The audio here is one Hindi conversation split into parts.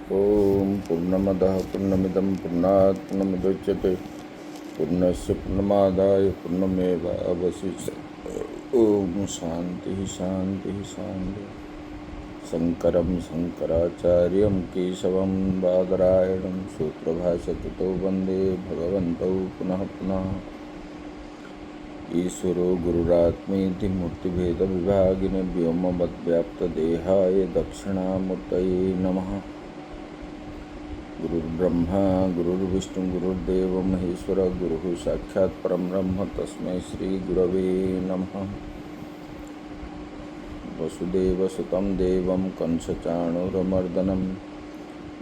ओम पूर्णमदः पूर्णमिदं पूर्णात् पूर्णमुदच्यते पूर्णस्य पूर्णमादाय पूर्णमेवावशिष्यते। ओम शांति शांति शांति। शंकरं शंकराचार्यं केशवं बादरायणं सूत्रभाष्यकृतौ वन्दे भगवन्तौ पुनः पुनः। ईश्वरो गुरुरात्मेति मूर्तिभेदविभागिने व्योमवद्व्याप्तदेहाय दक्षिणामूर्तये नमः। गुरुर्ब्रह्मा गुरुर्विष्णु गुरुर्देव महेश्वर गुरुः साक्षात् परं ब्रह्म तस्मै श्रीगुरवे नमः। वसुदेवसुतं देवं कंसचाणूरमर्दनं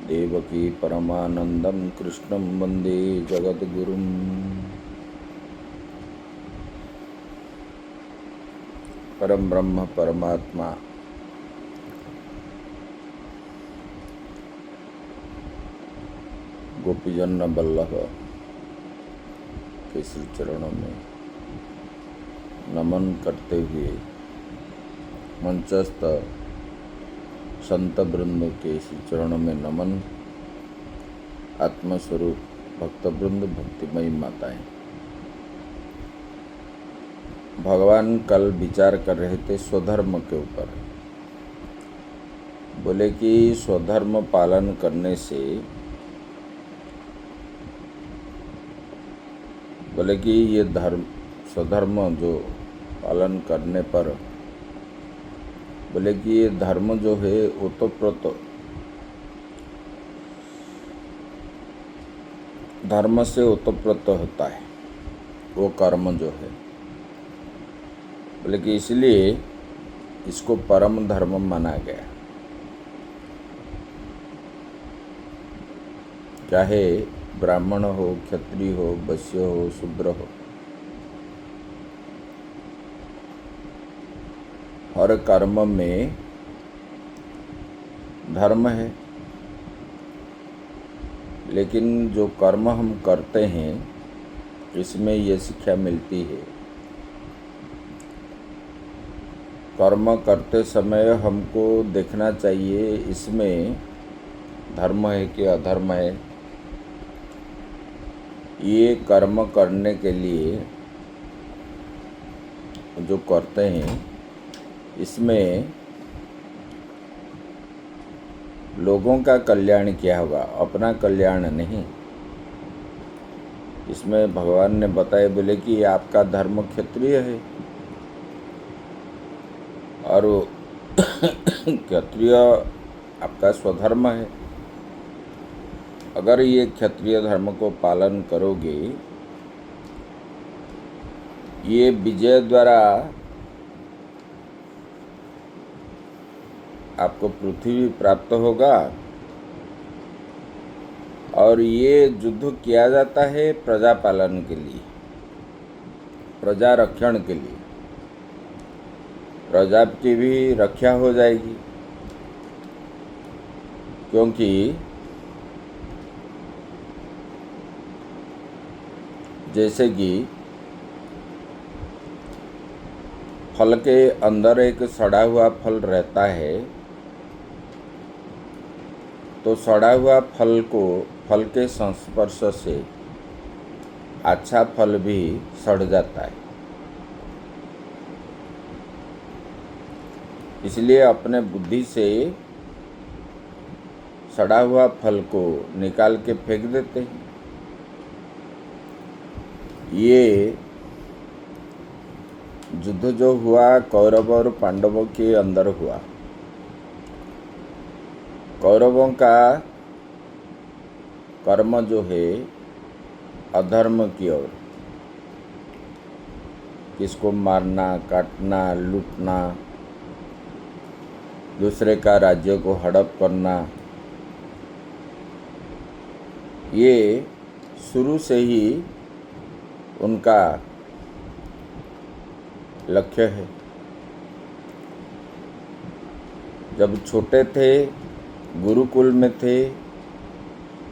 देवकी परमानन्दं कृष्णं वन्दे जगद्गुरुम्। परम ब्रह्म परमात्मा गोपीजन वल्लभ के श्री चरणों में नमन करते हुए मंचस्थ संत वृंद के श्री चरणों में नमन। आत्मस्वरूप भक्तवृंद भक्तिमयी माताएं, भगवान कल विचार कर रहे थे स्वधर्म के ऊपर। बोले कि स्वधर्म पालन करने से, बोले कि ये धर्म स्वधर्म जो पालन करने पर, बोले कि ये धर्म जो है ओतप्रोत धर्म से ओतप्रोत होता है वो कर्म जो है। बोले कि इसलिए इसको परम धर्म माना गया। चाहे ब्राह्मण हो, क्षत्रिय हो, वैश्य हो, शूद्र हो, हर कर्म में धर्म है। लेकिन जो कर्म हम करते हैं इसमें ये शिक्षा मिलती है, कर्म करते समय हमको देखना चाहिए इसमें धर्म है कि अधर्म है। ये कर्म करने के लिए जो करते हैं इसमें लोगों का कल्याण क्या होगा, अपना कल्याण नहीं। इसमें भगवान ने बताया, बोले कि आपका धर्म क्षत्रिय है और क्षत्रिय आपका स्वधर्म है। अगर ये क्षत्रिय धर्म को पालन करोगे, ये विजय द्वारा आपको पृथ्वी प्राप्त होगा। और ये युद्ध किया जाता है प्रजा पालन के लिए, प्रजा रक्षण के लिए। प्रजा की भी रक्षा हो जाएगी, क्योंकि जैसे कि फल के अंदर एक सड़ा हुआ फल रहता है, तो सड़ा हुआ फल के संस्पर्श से अच्छा फल भी सड़ जाता है। इसलिए अपने बुद्धि से सड़ा हुआ फल को निकाल के फेंक देते हैं। ये युद्ध जो हुआ कौरव और पांडवों के अंदर हुआ, कौरवों का कर्म जो है अधर्म की ओर, किसको मारना, काटना, लूटना, दूसरे का राज्य को हड़प करना, ये शुरू से ही उनका लक्ष्य है। जब छोटे थे, गुरुकुल में थे,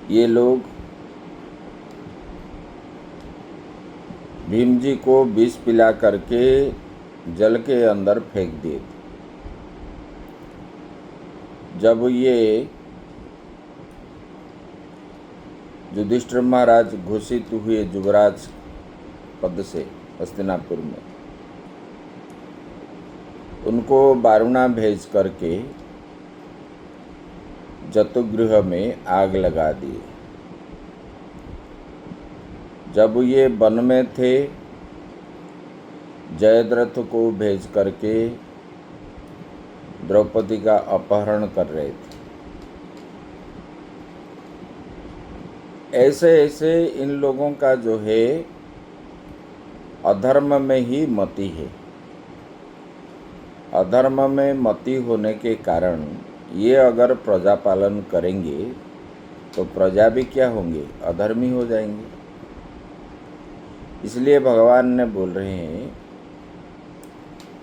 ये लोग भीम जी को विष पिला करके जल के अंदर फेंक दिए थे। जब ये युधिष्ठिर महाराज घोषित हुए युवराज पद से हस्तिनापुर में। उनको बारुणा भेज करके जतुगृह में आग लगा दी। जब ये वन में थे, जयद्रथ को भेज करके द्रौपदी का अपहरण कर रहे थे। ऐसे ऐसे इन लोगों का जो है अधर्म में ही मति है। अधर्म में मति होने के कारण ये अगर प्रजा पालन करेंगे तो प्रजा भी क्या होंगे, अधर्मी हो जाएंगे। इसलिए भगवान ने बोल रहे हैं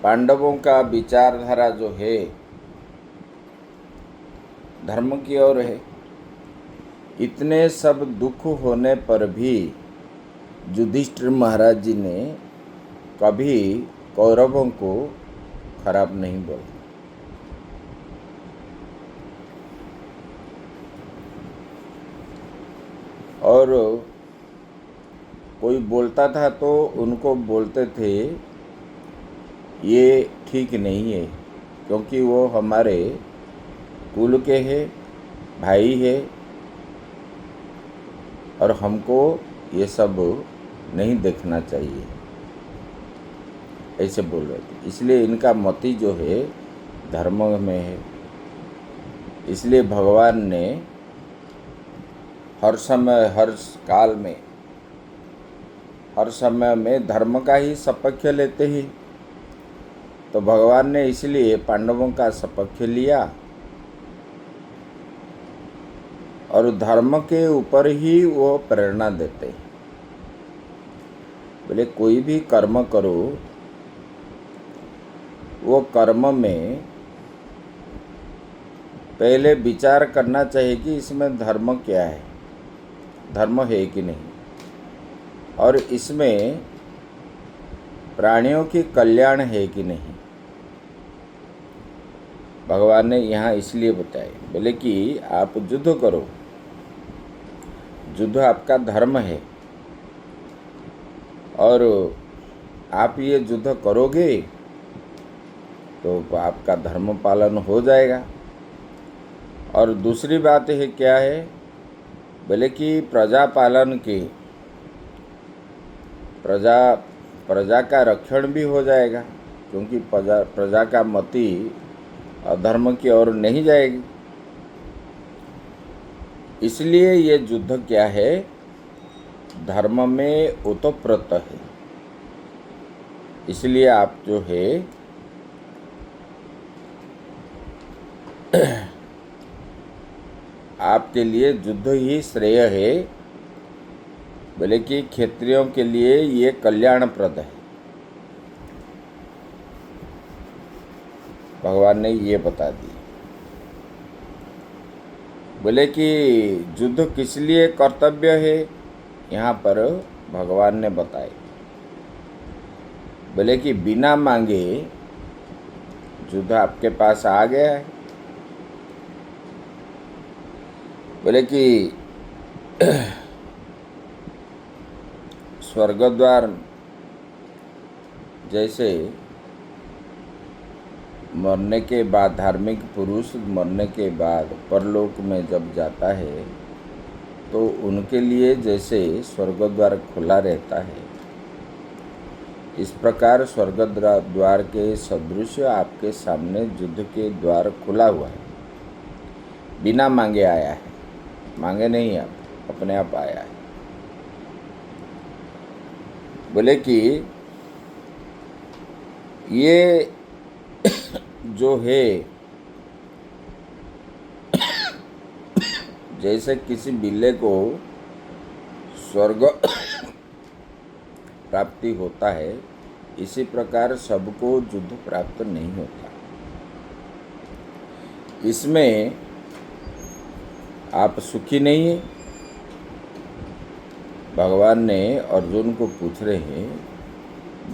पांडवों का विचारधारा जो है धर्म की ओर है। इतने सब दुख होने पर भी युधिष्ठिर महाराज जी ने कभी कौरवों को खराब नहीं बोला। और कोई बोलता था तो उनको बोलते थे ये ठीक नहीं है, क्योंकि वो हमारे कुल के हैं, भाई है, और हमको ये सब नहीं देखना चाहिए, ऐसे बोल रहे थे। इसलिए इनका मति जो है धर्म में है। इसलिए भगवान ने हर समय हर काल में हर समय में धर्म का ही सपक्ष लेते ही, तो भगवान ने इसलिए पांडवों का सपक्ष लिया और धर्म के ऊपर ही वो प्रेरणा देते। बोले कोई भी कर्म करो, वो कर्म में पहले विचार करना चाहिए कि इसमें धर्म क्या है, धर्म है कि नहीं, और इसमें प्राणियों की कल्याण है कि नहीं। भगवान ने यहाँ इसलिए बताया, बोले कि आप युद्ध करो, युद्ध आपका धर्म है, और आप ये युद्ध करोगे तो आपका धर्म पालन हो जाएगा। और दूसरी बात है क्या है, बोले कि प्रजा पालन की प्रजा का रक्षण भी हो जाएगा, क्योंकि प्रजा का मति अधर्म की ओर नहीं जाएगी। इसलिए ये युद्ध क्या है, धर्म में ओतप्रोत है। इसलिए आप जो है आपके लिए युद्ध ही श्रेय है। बोले कि क्षत्रियों के लिए ये कल्याणप्रद है। भगवान ने ये बता दी। बोले कि युद्ध किस लिए कर्तव्य है, यहाँ पर भगवान ने बताए। बोले कि बिना मांगे युद्ध आपके पास आ गया है। बोले कि स्वर्गद्वार जैसे मरने के बाद, धार्मिक पुरुष मरने के बाद परलोक में जब जाता है तो उनके लिए जैसे स्वर्गद्वार खुला रहता है, इस प्रकार स्वर्गद्वार के सदृश आपके सामने युद्ध के द्वार खुला हुआ है। बिना मांगे आया है, मांगे नहीं, आप अपने आप आया है। बोले कि ये जो है जैसे किसी बिल्ले को स्वर्ग प्राप्ति होता है, इसी प्रकार सबको युद्ध प्राप्त नहीं होता। इसमें आप सुखी नहीं है। भगवान ने अर्जुन को पूछ रहे हैं,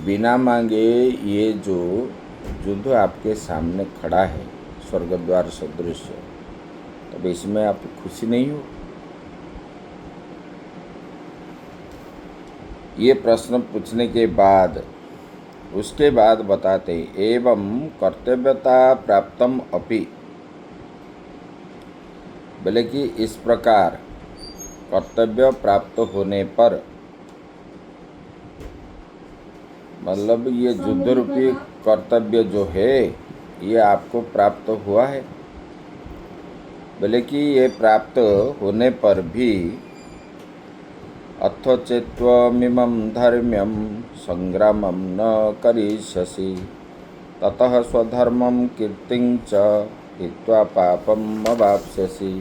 बिना मांगे ये जो युद्ध आपके सामने खड़ा है स्वर्गद्वार सदृश, तब इसमें आप खुशी नहीं हो? ये प्रश्न पूछने के बाद उसके बाद बताते एवं कर्तव्यता प्राप्तम अपि, बोले कि इस प्रकार कर्तव्य प्राप्त होने पर, मतलब ये युद्ध रूपी कर्तव्य जो है ये आपको प्राप्त हुआ है। बोले कि ये प्राप्त होने पर भी अथोचेत्वमिमं धर्म्यं संग्रामं न करिष्यसि ततः स्वधर्मं कीर्तिं च हित्वा पापम अवाप्स्यसि।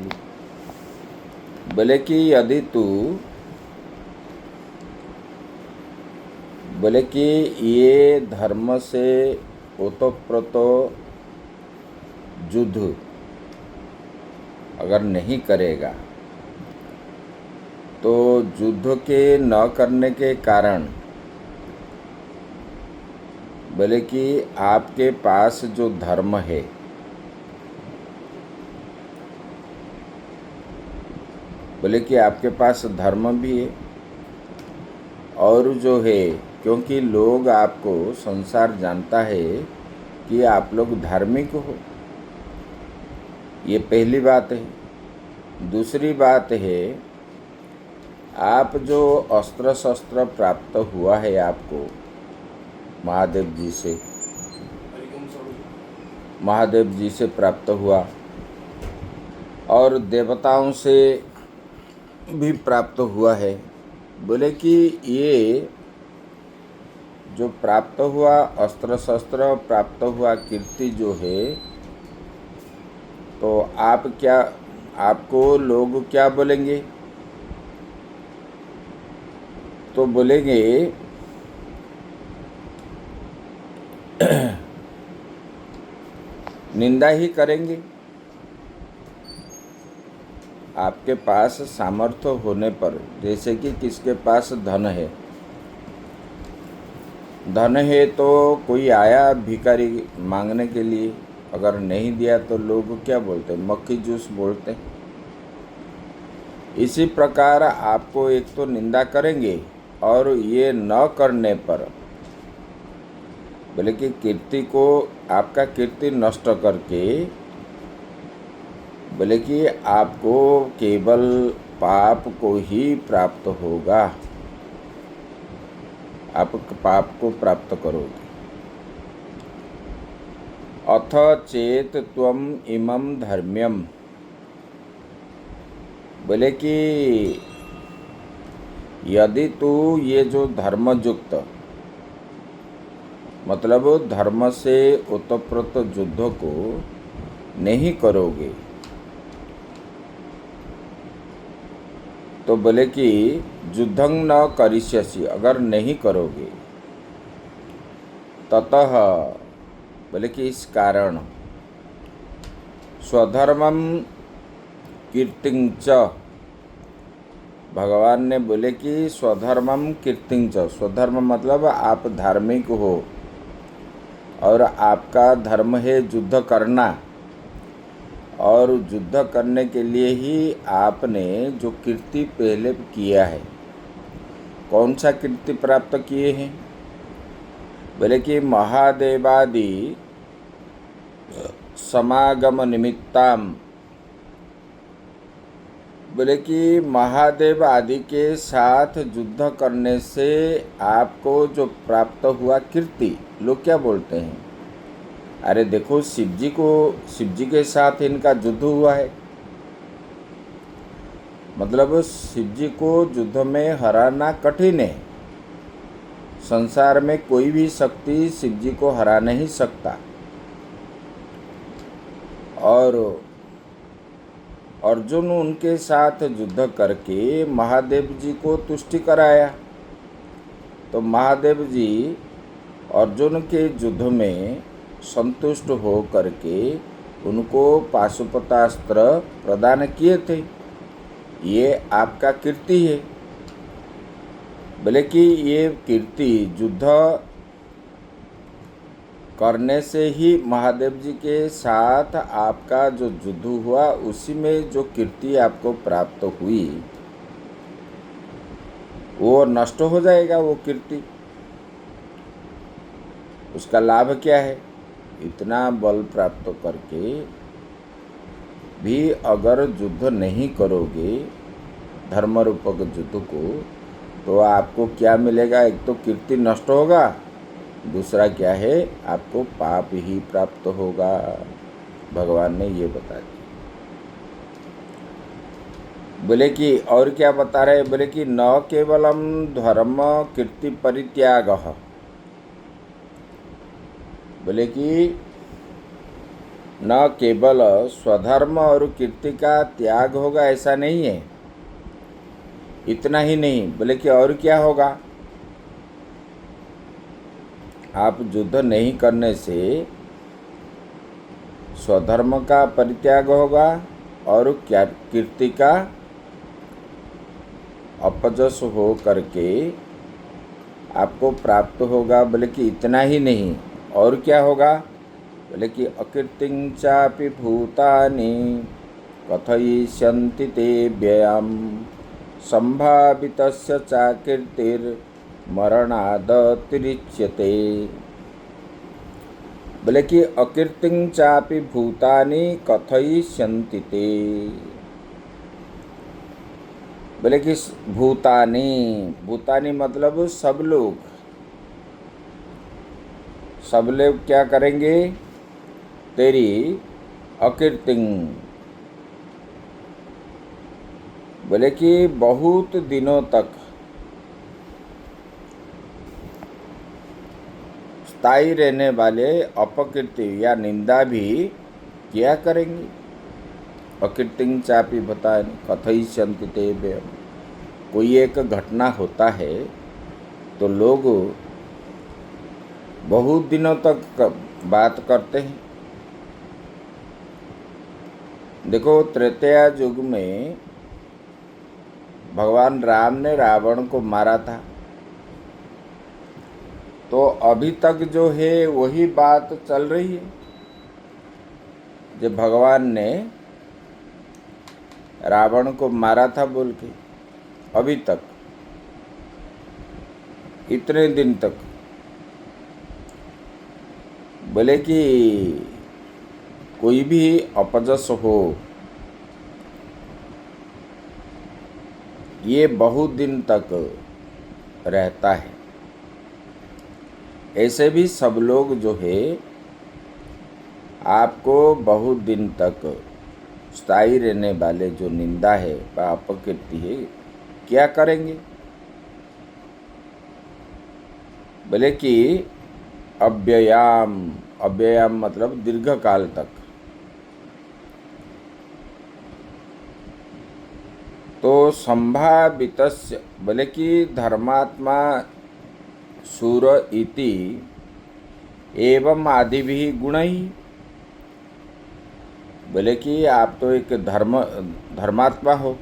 बोले कि यदि तू, बोले कि ये धर्म से ओतप्रोतो युद्ध अगर नहीं करेगा तो युद्ध के न करने के कारण, बोले कि आपके पास जो धर्म है, बोले कि आपके पास धर्म भी है और जो है, क्योंकि लोग आपको संसार जानता है कि आप लोग धार्मिक हो, ये पहली बात है। दूसरी बात है, आप जो अस्त्र शस्त्र प्राप्त हुआ है आपको महादेव जी से प्राप्त हुआ और देवताओं से भी प्राप्त हुआ है। बोले कि ये जो प्राप्त हुआ अस्त्र शस्त्र, प्राप्त हुआ कीर्ति जो है, तो आपको लोग क्या बोलेंगे? तो बोलेंगे निंदा ही करेंगे। आपके पास सामर्थ्य होने पर, जैसे कि किसके पास धन है तो कोई आया भिखारी मांगने के लिए, अगर नहीं दिया तो लोग क्या बोलते हैं? मक्खी जूस बोलते हैं। इसी प्रकार आपको एक तो निंदा करेंगे और ये न करने पर, बोले कि कीर्ति को, आपका कीर्ति नष्ट करके, बोले कि आपको केवल पाप को ही प्राप्त होगा, आप पाप को प्राप्त करोगे। अथ चेत त्वम इमं धर्म्यम, बोले कि यदि तू ये जो धर्मयुक्त, मतलब धर्म से ओतप्रोत युद्ध को नहीं करोगे, तो बोले कि युद्धं न करिष्यसि, अगर नहीं करोगे, ततः, बोले कि इस कारण, स्वधर्मं कीर्तिं च, भगवान ने बोले कि स्वधर्मं कीर्तिं च, स्वधर्म मतलब आप धार्मिक हो और आपका धर्म है युद्ध करना, और युद्ध करने के लिए ही आपने जो कीर्ति पहले किया है, कौन सा कीर्ति प्राप्त किए हैं? बोले कि महादेवादि समागम निमित्ताम, बोले कि महादेव आदि के साथ युद्ध करने से आपको जो प्राप्त हुआ कीर्ति, लोग क्या बोलते हैं? अरे देखो, शिव जी के साथ इनका युद्ध हुआ है, मतलब शिव जी को युद्ध में हराना कठिन है। संसार में कोई भी शक्ति शिव जी को हरा नहीं सकता। और अर्जुन उनके साथ युद्ध करके महादेव जी को तुष्टि कराया, तो महादेव जी अर्जुन के युद्ध में संतुष्ट हो करके उनको पाशुपतास्त्र प्रदान किए थे। ये आपका कीर्ति है। बोले कि ये कीर्ति युद्ध करने से ही महादेव जी के साथ आपका जो युद्ध हुआ, उसी में जो कीर्ति आपको प्राप्त हुई, वो नष्ट हो जाएगा वो कीर्ति। उसका लाभ क्या है? इतना बल प्राप्त करके भी अगर युद्ध नहीं करोगे धर्म रूपक युद्ध को, तो आपको क्या मिलेगा? एक तो कीर्ति नष्ट होगा, दूसरा क्या है, आपको पाप ही प्राप्त होगा। भगवान ने ये बता दिया। बोले कि और क्या बता रहे? बोले कि न केवलम धर्म कीर्ति परित्याग, बोले कि न केवल स्वधर्म और कीर्ति का त्याग होगा ऐसा नहीं है, इतना ही नहीं, बोले कि और क्या होगा? आप युद्ध नहीं करने से स्वधर्म का परित्याग होगा और क्या कीर्ति का अपजस हो करके आपको प्राप्त होगा। बोले कि इतना ही नहीं, और क्या होगा? बोले कि अकीर्तिं चापि भूतानि कथयिष्यन्ति ते व्ययम् संभावितस्य चाकीर्तिर्मरणादतिरिच्यते। बोले कि अकीर्तिं चापि भूतानि कथयिष्यन्ति ते, बोले कि भूतानि, भूतानि मतलब सब लोग, सब लोग क्या करेंगे? तेरी अकीर्तिं, बोले कि बहुत दिनों तक स्थायी रहने वाले अपकीर्ति या निंदा भी क्या करेंगे? अकीर्तिं चापि भूतानि कथयिष्यन्ति ते व्ययम्। कोई एक घटना होता है तो लोग बहुत दिनों तक बात करते हैं। देखो, त्रेतया युग में भगवान राम ने रावण को मारा था, तो अभी तक जो है वही बात चल रही है। जब भगवान ने रावण को मारा था बोल के, अभी तक इतने दिन तक, बोले कि कोई भी अपजस हो ये बहुत दिन तक रहता है। ऐसे भी सब लोग जो है आपको बहुत दिन तक स्थायी रहने वाले जो निंदा है व अपकीर्ति है क्या करेंगे? बोले कि अव्ययाम, अव्ययाम मतलब दीर्घ काल तक। तो संभावितस्य, बोले कि धर्मात्मा सूर इति एवं आदि भी गुण ही, बोले कि आप तो एक धर्मात्मा हो,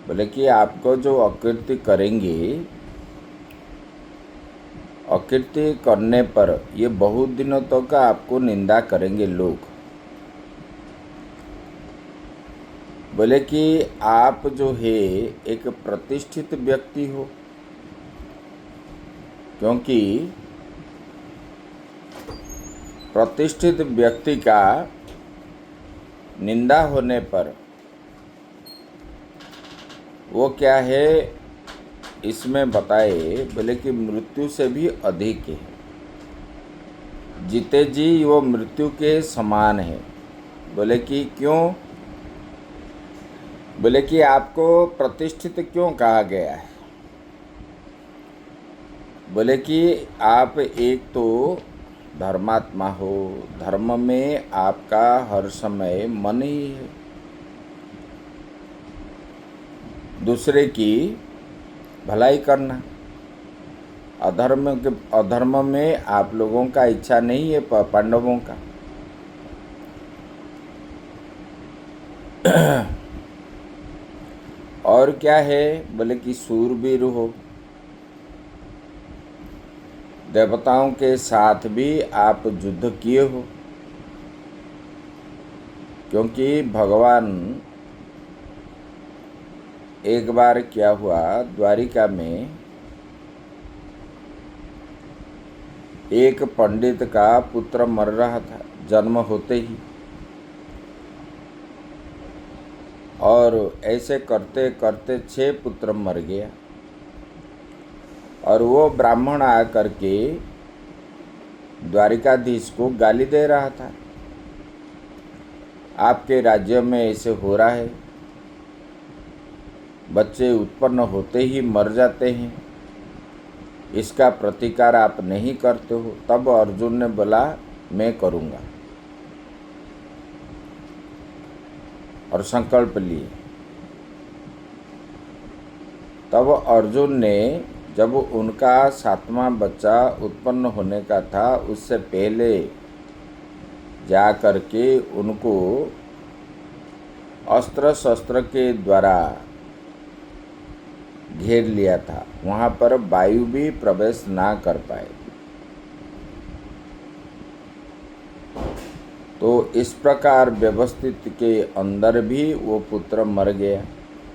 बोले कि आपको जो अकीर्ति करेंगे, अकीर्ति करने पर ये बहुत दिनों तक आपको निंदा करेंगे लोग। बोले कि आप जो है एक प्रतिष्ठित व्यक्ति हो, क्योंकि प्रतिष्ठित व्यक्ति का निंदा होने पर वो क्या है इसमें बताए, बोले कि मृत्यु से भी अधिक है। जीते जी वो मृत्यु के समान है। बोले कि क्यों? बोले कि आपको प्रतिष्ठित क्यों कहा गया है? बोले कि आप एक तो धर्मात्मा हो, धर्म में आपका हर समय मन ही है, दूसरे की भलाई करना। अधर्म में आप लोगों का इच्छा नहीं है, पांडवों का। और क्या है? बोले कि सूरवीर हो, देवताओं के साथ भी आप युद्ध किए हो, क्योंकि भगवान एक बार क्या हुआ, द्वारिका में एक पंडित का पुत्र मर रहा था जन्म होते ही, और ऐसे करते करते 6 पुत्र मर गया। और वो ब्राह्मण आकर के द्वारिकाधीश को गाली दे रहा था, आपके राज्य में ऐसे हो रहा है, बच्चे उत्पन्न होते ही मर जाते हैं, इसका प्रतिकार आप नहीं करते हो। तब अर्जुन ने बोला मैं करूँगा, और संकल्प लिए। तब अर्जुन ने, जब उनका 7वां बच्चा उत्पन्न होने का था, उससे पहले जा कर के उनको अस्त्र शस्त्र के द्वारा घेर लिया था, वहाँ पर वायु भी प्रवेश ना कर पाए। तो इस प्रकार व्यवस्थित के अंदर भी वो पुत्र मर गया।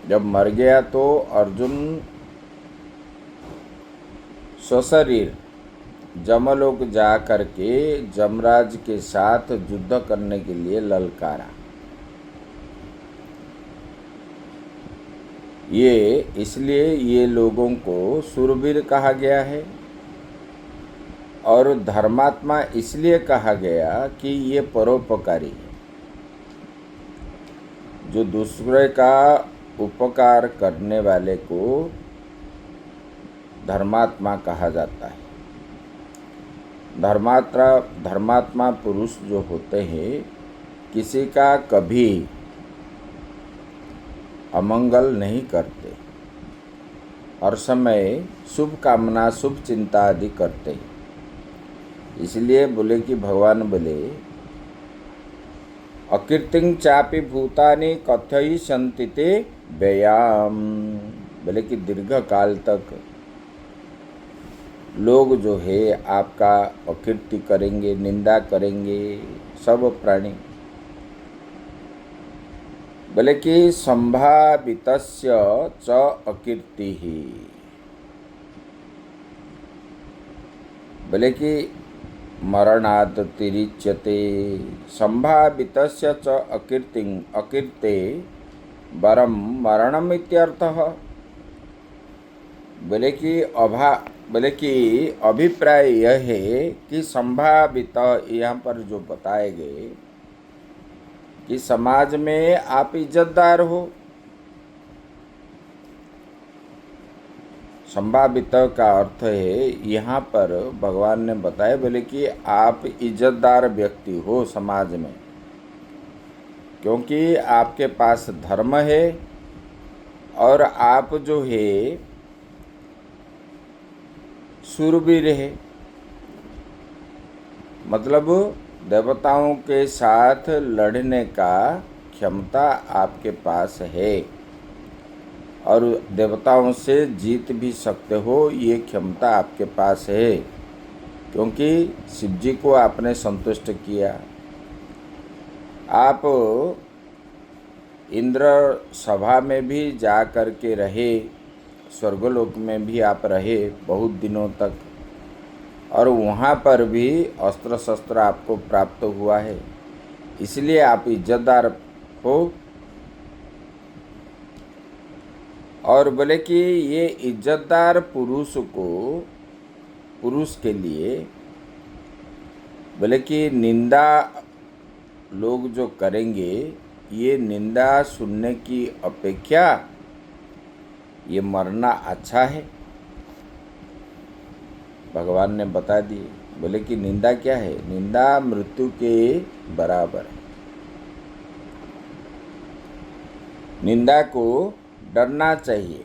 जब मर गया तो अर्जुन सशरीर जमलोक जा करके जमराज के साथ युद्ध करने के लिए ललकारा। ये इसलिए ये लोगों को शूरवीर कहा गया है, और धर्मात्मा इसलिए कहा गया कि ये परोपकारी है। जो दूसरे का उपकार करने वाले को धर्मात्मा कहा जाता है। धर्मात्मा पुरुष जो होते हैं, किसी का कभी अमंगल नहीं करते, हर समय शुभ कामना शुभ चिंता आदि करते हैं। इसलिए बोले कि भगवान बोले अकीर्तिं चापि भूतानि कथयिष्यन्ति ते व्ययाम। बोले कि दीर्घ काल तक लोग जो है आपका अकीर्ति करेंगे, निंदा करेंगे, सब प्राणी। बोले कि संभावितस्य च अकीर्तिः। बोले कि मरणात् तिरिच्यते, संभावितस्य च अकीर्तिं अकीर्ते वरम मरणम इत्यर्थः। बोले कि अभिप्राय यह है कि संभावित, यहाँ पर जो बताए गए कि समाज में आप इज्जतदार हो। संभावित का अर्थ है, यहाँ पर भगवान ने बताया, बोले कि आप इज्जतदार व्यक्ति हो समाज में, क्योंकि आपके पास धर्म है, और आप जो है शूरवीर है। मतलब देवताओं के साथ लड़ने का क्षमता आपके पास है, और देवताओं से जीत भी सकते हो, ये क्षमता आपके पास है, क्योंकि शिव जी को आपने संतुष्ट किया। आप इंद्र सभा में भी जा कर के रहे, स्वर्गलोक में भी आप रहे बहुत दिनों तक, और वहाँ पर भी अस्त्र शस्त्र आपको प्राप्त हुआ है, इसलिए आप इज्जतदार हो। और बोले कि ये इज्जतदार पुरुष के लिए बोले कि निंदा लोग जो करेंगे, ये निंदा सुनने की अपेक्षा ये मरना अच्छा है। भगवान ने बता दिए। बोले कि निंदा क्या है? निंदा मृत्यु के बराबर है। निंदा को डरना चाहिए,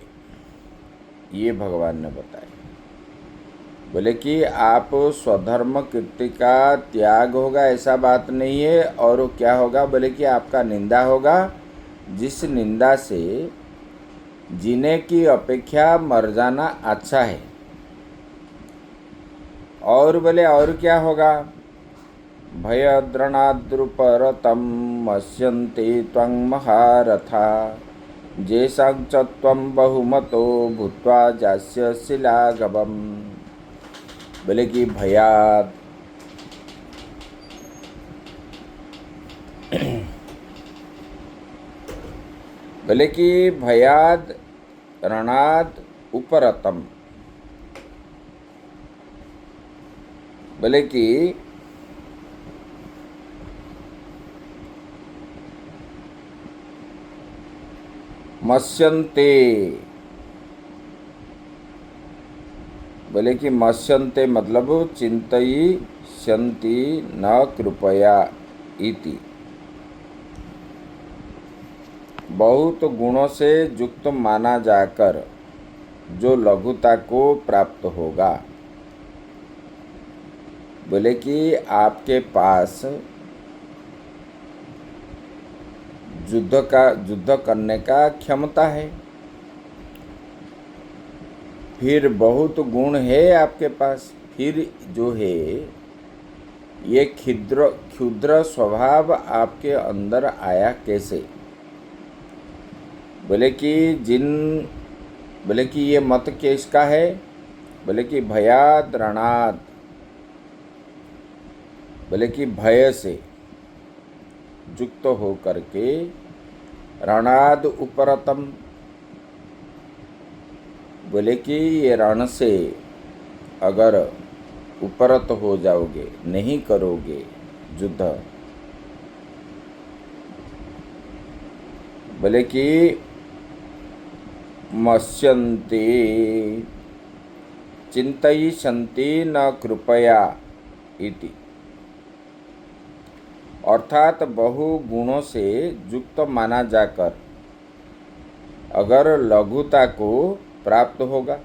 ये भगवान ने बताया। बोले कि आप स्वधर्म कीर्ति का त्याग होगा, ऐसा बात नहीं है। और क्या होगा? बोले कि आपका निंदा होगा, जिस निंदा से जीने की अपेक्षा मर जाना अच्छा है। और बोले और क्या होगा? भयद्रणाद्रुपरतं मस्यन्ते त्वं महारथा जेषां च त्वं बहुमतो भूत्वा जास्यसि लाघवम्। बोले कि भयात्, बोले कि भयाद रणाद उपरतम। बोले कि मत्स्यन्ते, बोले कि मत्स्यन्ते मतलब चिंतयी शन्ति न कृपया इति। बहुत गुणों से युक्त माना जाकर जो लघुता को प्राप्त होगा। बोले कि आपके पास युद्ध करने का क्षमता है, फिर बहुत गुण है आपके पास, फिर जो है ये क्षुद्र स्वभाव आपके अंदर आया कैसे। बोले कि बोले कि ये मत किसका है। बोले कि भयाद रणाद, बोले कि भय से युक्त हो करके रणाद उपरतम। बोले कि ये रण से अगर उपरत हो जाओगे, नहीं करोगे युद्ध, बोले कि मत्स्यन्ते चिंतयिष्यन्ति न कृपया इति। अर्थात बहु गुणों से युक्त माना जाकर अगर लघुता को प्राप्त होगा।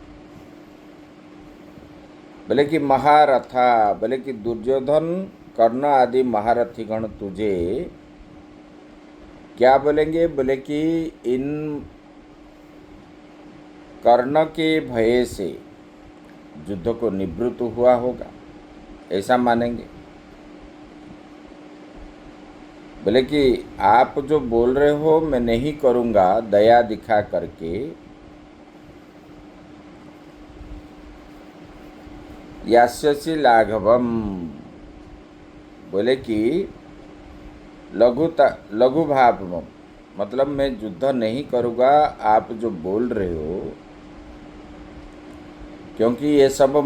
बोले कि महारथा, बोले कि दुर्योधन कर्ण आदि महारथीगण तुझे क्या बोलेंगे। बोले कि इन कर्ण के भय से युद्ध को निवृत्त हुआ होगा, ऐसा मानेंगे। बोले कि आप जो बोल रहे हो मैं नहीं करूँगा, दया दिखा करके यास्यसि लाघवम। बोले कि लघु भाव मतलब मैं युद्ध नहीं करूँगा, आप जो बोल रहे हो, क्योंकि ये सब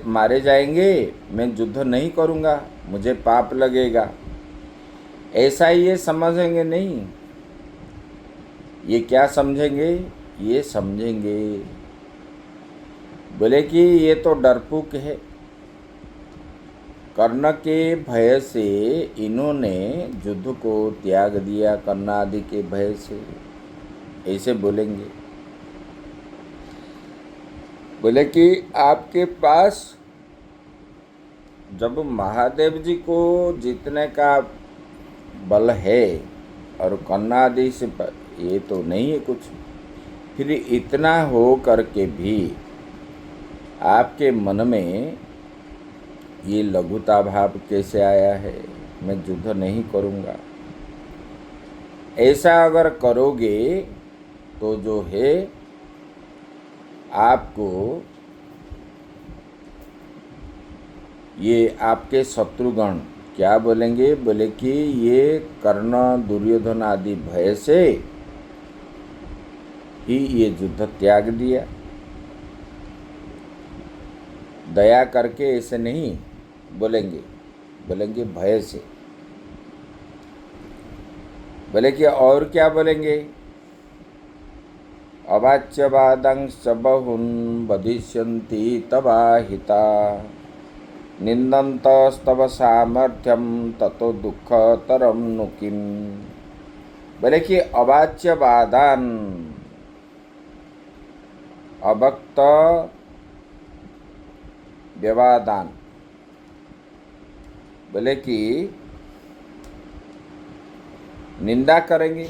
मारे जाएंगे, मैं युद्ध नहीं करूँगा, मुझे पाप लगेगा, ऐसा ये समझेंगे नहीं। ये क्या समझेंगे, ये समझेंगे बोले कि ये तो डरपोक है, कर्ण के भय से इन्होंने युद्ध को त्याग दिया, कर्ण आदि के भय से, ऐसे बोलेंगे। बोले कि आपके पास जब महादेव जी को जीतने का बल है और कर्ण आदि से ये तो नहीं है कुछ, फिर इतना हो करके भी आपके मन में ये लघुता भाव कैसे आया है, मैं युद्ध नहीं करूँगा। ऐसा अगर करोगे तो जो है आपको ये आपके शत्रुगण क्या बोलेंगे। बोले कि ये कर्ण दुर्योधन आदि भय से ही ये युद्ध त्याग दिया, दया करके ऐसे नहीं बोलेंगे, बोलेंगे भय से। बोले कि और क्या बोलेंगे। अवाच्यवादंश्च बहुन् वदिष्यन्ति तवाहिता, निन्दन्तस्तव सामर्थ्यं ततो दुःखतरं नु किम्। बोले कि अवाच्यवादान, अभक्त व्यवादान, बोले कि निंदा करेंगे।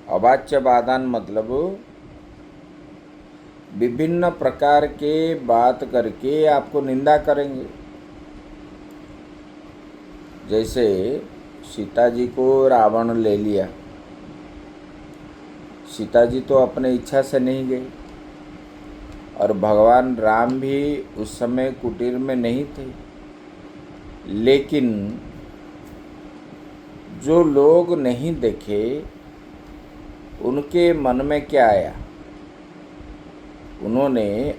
अवाच्यवादान मतलब विभिन्न प्रकार के बात करके आपको निंदा करेंगे। जैसे सीता जी को रावण ले लिया, सीता जी तो अपने इच्छा से नहीं गई, और भगवान राम भी उस समय कुटीर में नहीं थे। लेकिन जो लोग नहीं देखे उनके मन में क्या आया, उन्होंने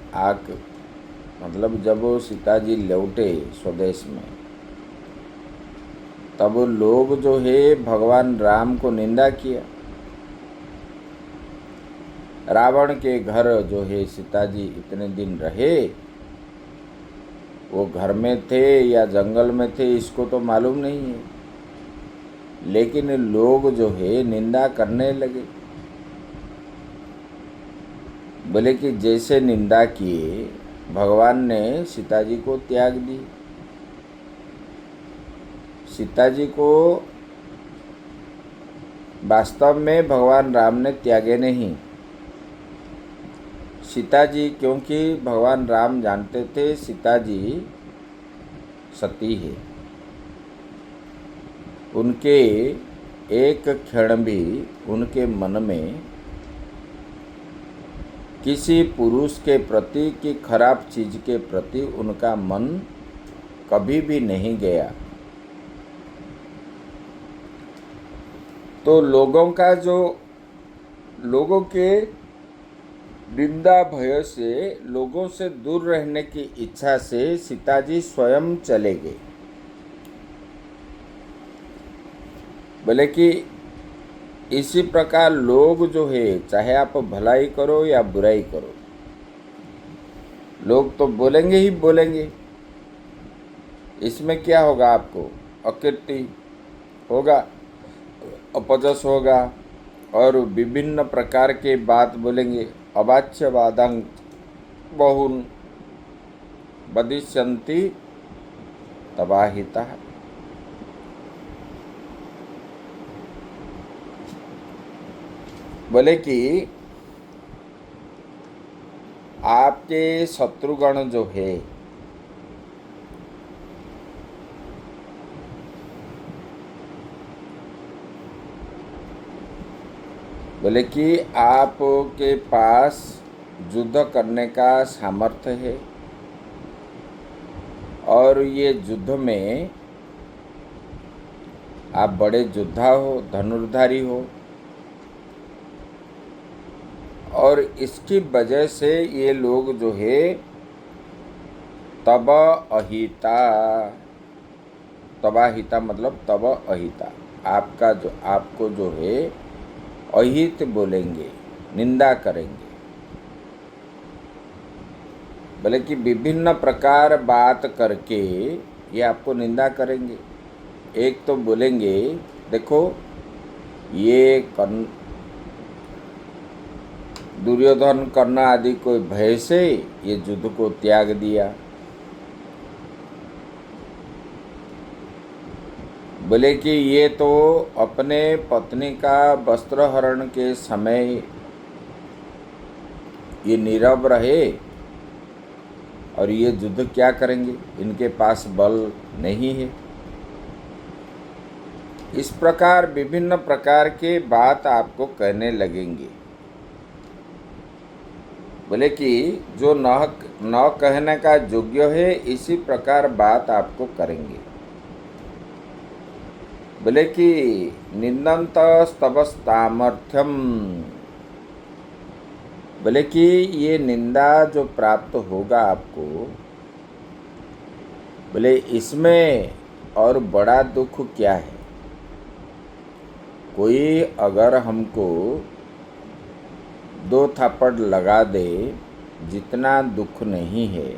मतलब जब वो सीता जी लौटे स्वदेश में, तब लोग जो है भगवान राम को निंदा किया। रावण के घर जो है सीता जी इतने दिन रहे, वो घर में थे या जंगल में थे इसको तो मालूम नहीं है, लेकिन लोग जो है निंदा करने लगे। बोले कि जैसे निंदा किए भगवान ने सीता जी को त्याग दी। सीता जी को वास्तव में भगवान राम ने त्यागे नहीं। सीता जी, क्योंकि भगवान राम जानते थे सीता जी सती है, उनके एक क्षण भी उनके मन में किसी पुरुष के प्रति कि खराब चीज के प्रति उनका मन कभी भी नहीं गया। तो लोगों के निंदा भय से, लोगों से दूर रहने की इच्छा से सीता जी स्वयं चले गए। बोले कि इसी प्रकार लोग जो है, चाहे आप भलाई करो या बुराई करो, लोग तो बोलेंगे ही बोलेंगे। इसमें क्या होगा, आपको अकीर्ति होगा, अपजस होगा, और विभिन्न प्रकार के बात बोलेंगे। अवाच्य वादं बहुन वदिष्यन्ति तबाहिताः। बोले कि आपके शत्रुगण जो है, बोले कि आपके पास युद्ध करने का सामर्थ्य है, और ये युद्ध में आप बड़े योद्धा हो, धनुर्धारी हो, और इसकी वजह से ये लोग जो है तब अहिता, तबाहिता मतलब तब अहिता, आपको जो है अहित बोलेंगे, निंदा करेंगे। बोले कि विभिन्न प्रकार बात करके ये आपको निंदा करेंगे। एक तो बोलेंगे, देखो ये दुर्योधन, कर्ण आदि को भय से ये युद्ध को त्याग दिया। बोले कि ये तो अपने पत्नी का वस्त्रहरण के समय ये नीरव रहे, और ये युद्ध क्या करेंगे, इनके पास बल नहीं है। इस प्रकार विभिन्न प्रकार के बात आपको कहने लगेंगे। बोले कि जो न कहने का योग्य है, इसी प्रकार बात आपको करेंगे। बोले कि निंदंत स्तवस्तामर्थ्यम, बोले कि ये निंदा जो प्राप्त होगा आपको, बोले इसमें और बड़ा दुख क्या है। कोई अगर हमको 2 थप्पड़ लगा दे, जितना दुख नहीं है।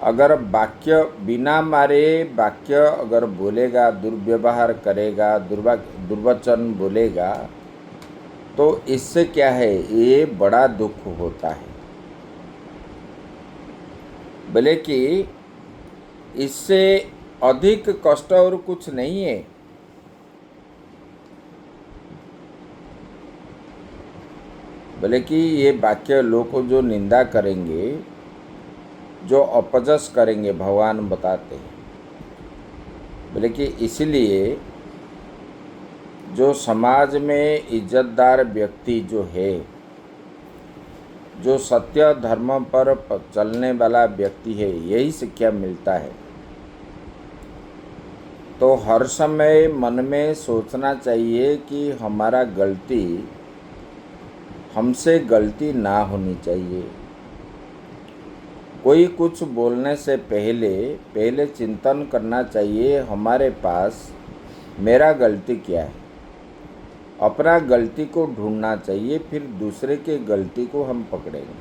अगर वाक्य बिना मारे वाक्य अगर बोलेगा, दुर्व्यवहार करेगा, दुर्वचन बोलेगा, तो इससे क्या है, ये बड़ा दुख होता है। बोले कि इससे अधिक कष्ट और कुछ नहीं है। बोले कि ये वाक्य लोग जो निंदा करेंगे, जो अपजस करेंगे, भगवान बताते हैं। बोले कि इसलिए जो समाज में इज्जतदार व्यक्ति जो है, जो सत्य धर्म पर चलने वाला व्यक्ति है, यही शिक्षा मिलता है। तो हर समय मन में सोचना चाहिए कि हमारा गलती, हमसे गलती ना होनी चाहिए। कोई कुछ बोलने से पहले चिंतन करना चाहिए, हमारे पास मेरा गलती क्या है। अपना गलती को ढूंढना चाहिए, फिर दूसरे के गलती को हम पकड़ेंगे।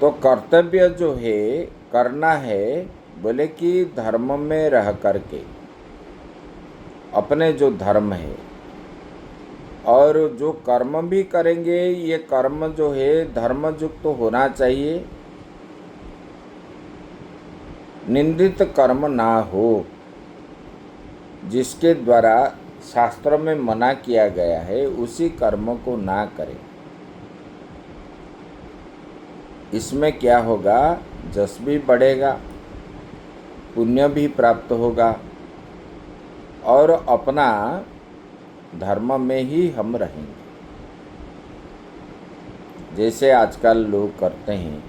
तो कर्तव्य जो है करना है, बोले कि धर्म में रह करके अपने जो धर्म है, और जो कर्म भी करेंगे, ये कर्म जो है धर्मयुक्त तो होना चाहिए, निंदित कर्म ना हो, जिसके द्वारा शास्त्र में मना किया गया है उसी कर्म को ना करें। इसमें क्या होगा, जस भी बढ़ेगा, पुण्य भी प्राप्त होगा, और अपना धर्म में ही हम रहेंगे। जैसे आजकल लोग करते हैं,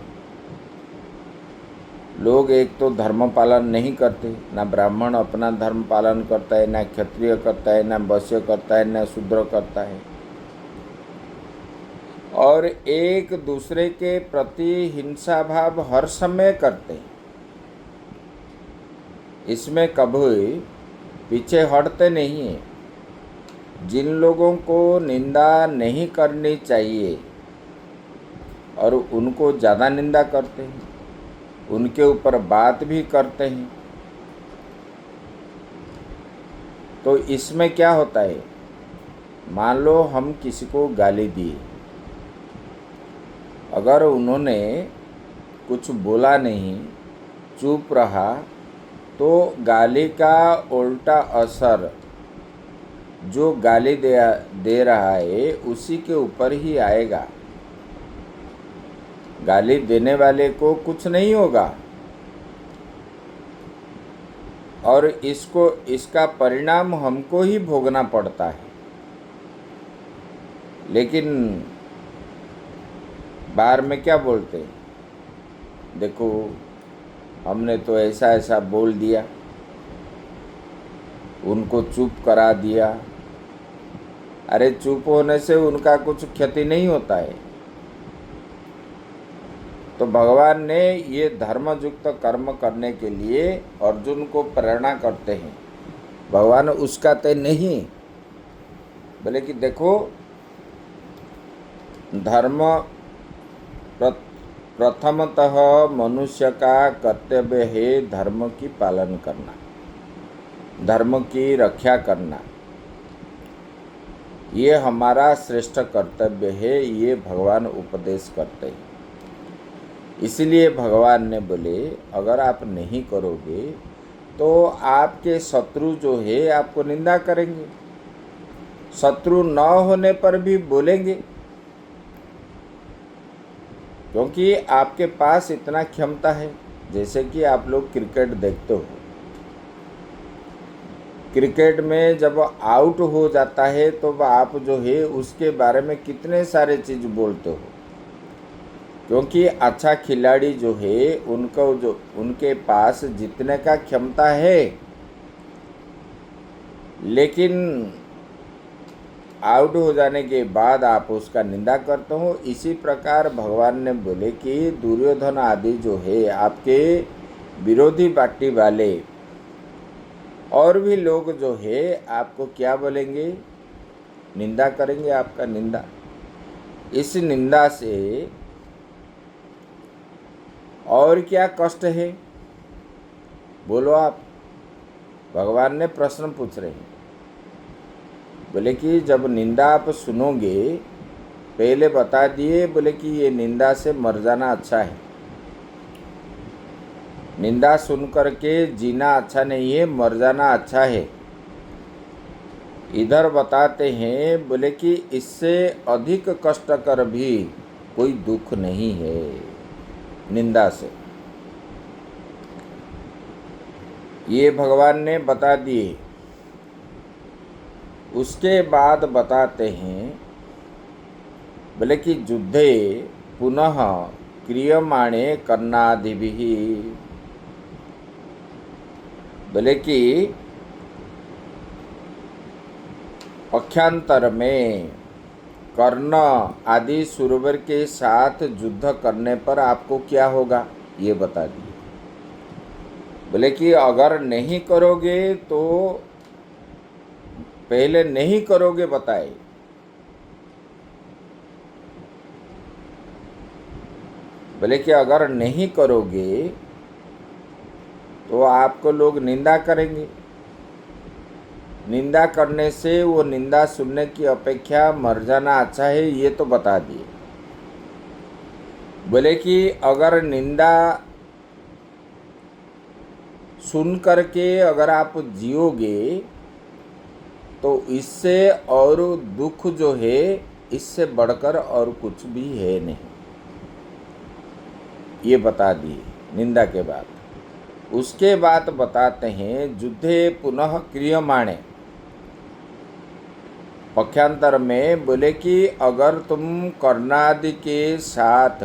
लोग एक तो धर्म पालन नहीं करते, ना ब्राह्मण अपना धर्म पालन करता है, ना क्षत्रिय करता है, ना वैश्य करता है, ना शूद्र करता है, और एक दूसरे के प्रति हिंसा भाव हर समय करते हैं। इसमें कभी पीछे हटते नहीं हैं। जिन लोगों को निंदा नहीं करनी चाहिए और उनको ज़्यादा निंदा करते हैं, उनके ऊपर बात भी करते हैं। तो इसमें क्या होता है, मान लो हम किसी को गाली दिए, अगर उन्होंने कुछ बोला नहीं, चुप रहा, तो गाली का उल्टा असर जो गाली दे रहा है उसी के ऊपर ही आएगा। गाली देने वाले को कुछ नहीं होगा, और इसका परिणाम हमको ही भोगना पड़ता है। लेकिन बाहर में क्या बोलते हैं, देखो हमने तो ऐसा ऐसा बोल दिया, उनको चुप करा दिया। अरे चुप होने से उनका कुछ क्षति नहीं होता है। तो भगवान ने ये धर्मयुक्त कर्म करने के लिए अर्जुन को प्रेरणा करते हैं। भगवान उसका तय नहीं, बोले कि देखो धर्म प्रथमतः मनुष्य का कर्तव्य है धर्म की पालन करना, धर्म की रक्षा करना। ये हमारा श्रेष्ठ कर्तव्य है, ये भगवान उपदेश करते हैं। इसलिए भगवान ने बोले अगर आप नहीं करोगे तो आपके शत्रु जो है आपको निंदा करेंगे, शत्रु न होने पर भी बोलेंगे, क्योंकि आपके पास इतना क्षमता है। जैसे कि आप लोग क्रिकेट देखते हो, क्रिकेट में जब आउट हो जाता है तो आप जो है उसके बारे में कितने सारे चीज़ बोलते हो, क्योंकि अच्छा खिलाड़ी जो है उनके पास जीतने का क्षमता है, लेकिन आउट हो जाने के बाद आप उसका निंदा करते हो। इसी प्रकार भगवान ने बोले कि दुर्योधन आदि जो है आपके विरोधी पार्टी वाले और भी लोग जो है आपको क्या बोलेंगे, निंदा करेंगे, आपका निंदा। इस निंदा से और क्या कष्ट है, बोलो आप। भगवान ने प्रश्न पूछ रहे हैं। बोले कि जब निंदा आप सुनोगे, पहले बता दिए, बोले कि ये निंदा से मर जाना अच्छा है। निंदा सुन करके जीना अच्छा नहीं है, मर जाना अच्छा है। इधर बताते हैं, बोले कि इससे अधिक कष्टकर भी कोई दुख नहीं है निंदा से। ये भगवान ने बता दिए। उसके बाद बताते हैं, बोले कि युद्धे पुनः क्रियमाणे कर्णादिभिः, बोले कि पक्षांतर में कर्ण आदि सुरवर के साथ युद्ध करने पर आपको क्या होगा, ये बता दिए। बोले कि अगर नहीं करोगे तो पहले नहीं करोगे बताए, बोले कि अगर नहीं करोगे तो आपको लोग निंदा करेंगे। निंदा करने से वो निंदा सुनने की अपेक्षा मर जाना अच्छा है, ये तो बता दिए। बोले कि अगर निंदा सुन करके अगर आप जियोगे तो इससे और दुख जो है इससे बढ़कर और कुछ भी है नहीं, ये बता दिए निंदा के बाद। उसके बाद बताते हैं युद्धे पुनः क्रियमाणे, पक्षांतर में बोले कि अगर तुम कर्णादि के साथ,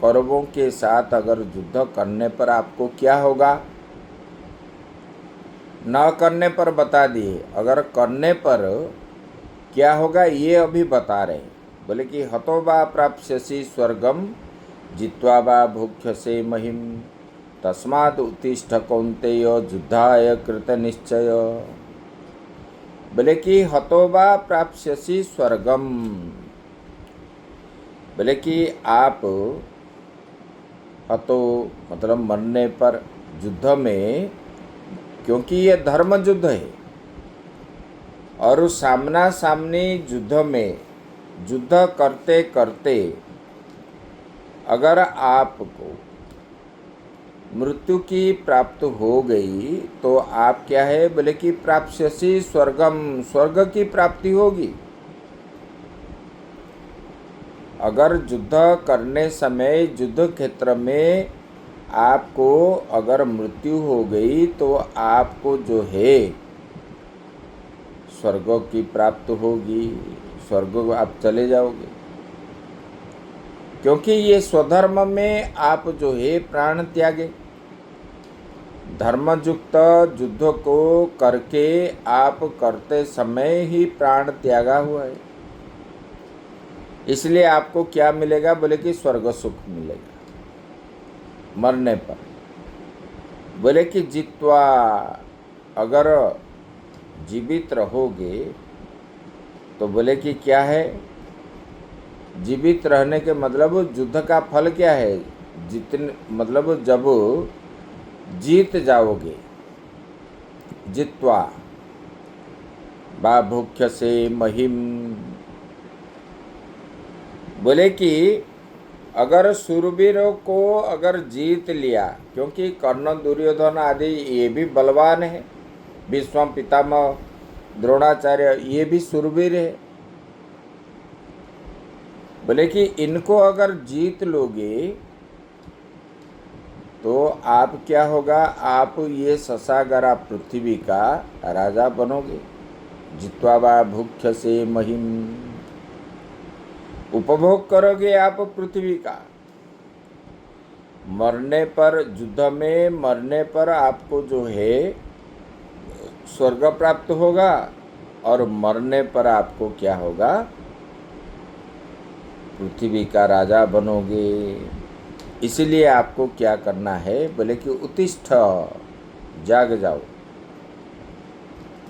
कौरवों के साथ अगर युद्ध करने पर आपको क्या होगा, न करने पर बता दिए, अगर करने पर क्या होगा ये अभी बता रहे। बोले कि हतो वा प्राप्स्यसि स्वर्गम जित्वा वा भुक्ष्यसे महिम तस्माद् उत्तिष्ठ कौन्तेय युद्धाय कृतनिश्चय। बोले कि हतो वा प्राप्स्यसि स्वर्गम, बोले कि आप हतो मतलब मरने पर, युद्ध में, क्योंकि ये धर्म युद्ध है और सामना सामनी युद्ध में युद्ध करते करते अगर आपको मृत्यु की प्राप्त हो गई तो आप क्या है, बोले कि प्राप्स्यसि स्वर्गम, स्वर्ग की प्राप्ति होगी। अगर युद्ध करने समय युद्ध क्षेत्र में आपको अगर मृत्यु हो गई तो आपको जो है स्वर्ग की प्राप्त होगी, स्वर्ग आप चले जाओगे। क्योंकि ये स्वधर्म में आप जो है प्राण त्यागे, धर्मयुक्त युद्ध को करके आप करते समय ही प्राण त्यागा हुआ है, इसलिए आपको क्या मिलेगा, बोले कि स्वर्ग सुख मिलेगा मरने पर। बोले कि जित्वा, अगर जीवित रहोगे तो बोले कि क्या है, जीवित रहने के मतलब युद्ध का फल क्या है, जितने मतलब जब जीत जाओगे, जित्वा बा भुक्ष्यसे महिम, बोले कि अगर शूरवीरों को अगर जीत लिया, क्योंकि कर्ण दुर्योधन आदि ये भी बलवान है, भीष्म पितामह द्रोणाचार्य ये भी शूरवीर है, बोले कि इनको अगर जीत लोगे तो आप क्या होगा, आप ये ससागरा पृथ्वी का राजा बनोगे। जित्वा वा भुक्ष्यसे महिम, उपभोग करोगे आप पृथ्वी का। मरने पर, युद्ध में मरने पर आपको जो है स्वर्ग प्राप्त होगा और मरने पर आपको क्या होगा, पृथ्वी का राजा बनोगे। इसलिए आपको क्या करना है, बोले कि उत्तिष्ठ, जाग जाओ।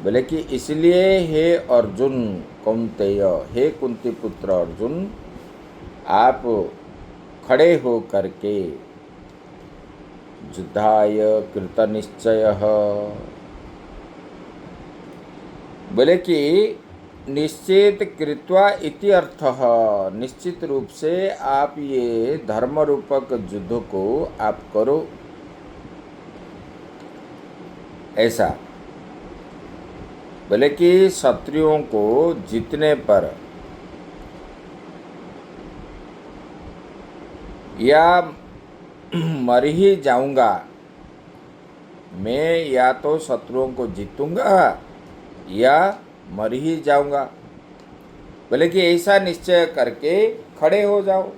बोले कि इसलिए हे अर्जुन कौन्तेय, हे कुंती पुत्र अर्जुन, आप खड़े हो करके युद्धाय कृतनिश्चयः, बोले कि निश्चित कृत्वा इति अर्थः, निश्चित रूप से आप ये धर्म रूपक युद्ध को आप करो, ऐसा। बोले कि शत्रुओं को जीतने पर या मर ही जाऊंगा, मैं या तो शत्रुओं को जीतूंगा या मर ही जाऊंगा। बोले कि ऐसा निश्चय करके खड़े हो जाओ।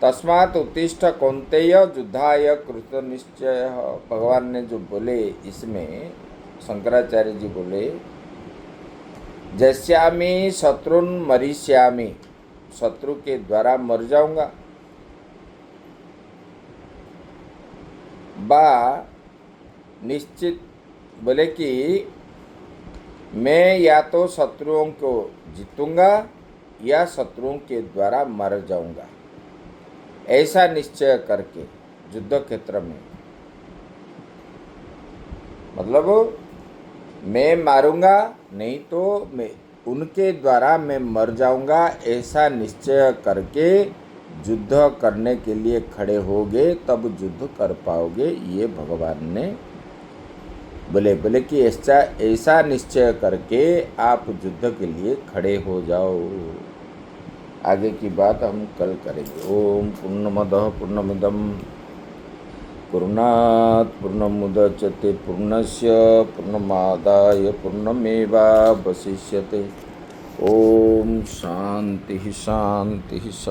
तस्मात् उत्तिष्ठ कौन्तेय युद्धाय कृत निश्चय। भगवान ने जो बोले इसमें शंकराचार्य जी बोले, जैस्यामी शत्रुन मरिष्यामी, शत्रु के द्वारा मर जाऊंगा। बा निश्चित बोले कि मैं या तो शत्रुओं को जीतूंगा या शत्रुओं के द्वारा मर जाऊंगा। ऐसा निश्चय करके युद्ध क्षेत्र में, मतलब मैं मारूंगा नहीं तो मैं उनके द्वारा मैं मर जाऊंगा, ऐसा निश्चय करके युद्ध करने के लिए खड़े होगे तब युद्ध कर पाओगे। ये भगवान ने बोले कि ऐसा निश्चय करके आप युद्ध के लिए खड़े हो जाओ। आगे की बात हम कल करेंगे। ओम पूर्णमदः पूर्णमिदं पूर्णात् पूर्णमुदच्यते पूर्णस्य पूर्णमादाय पूर्णमेवावशिष्यते। ओम शांति शांति शांति।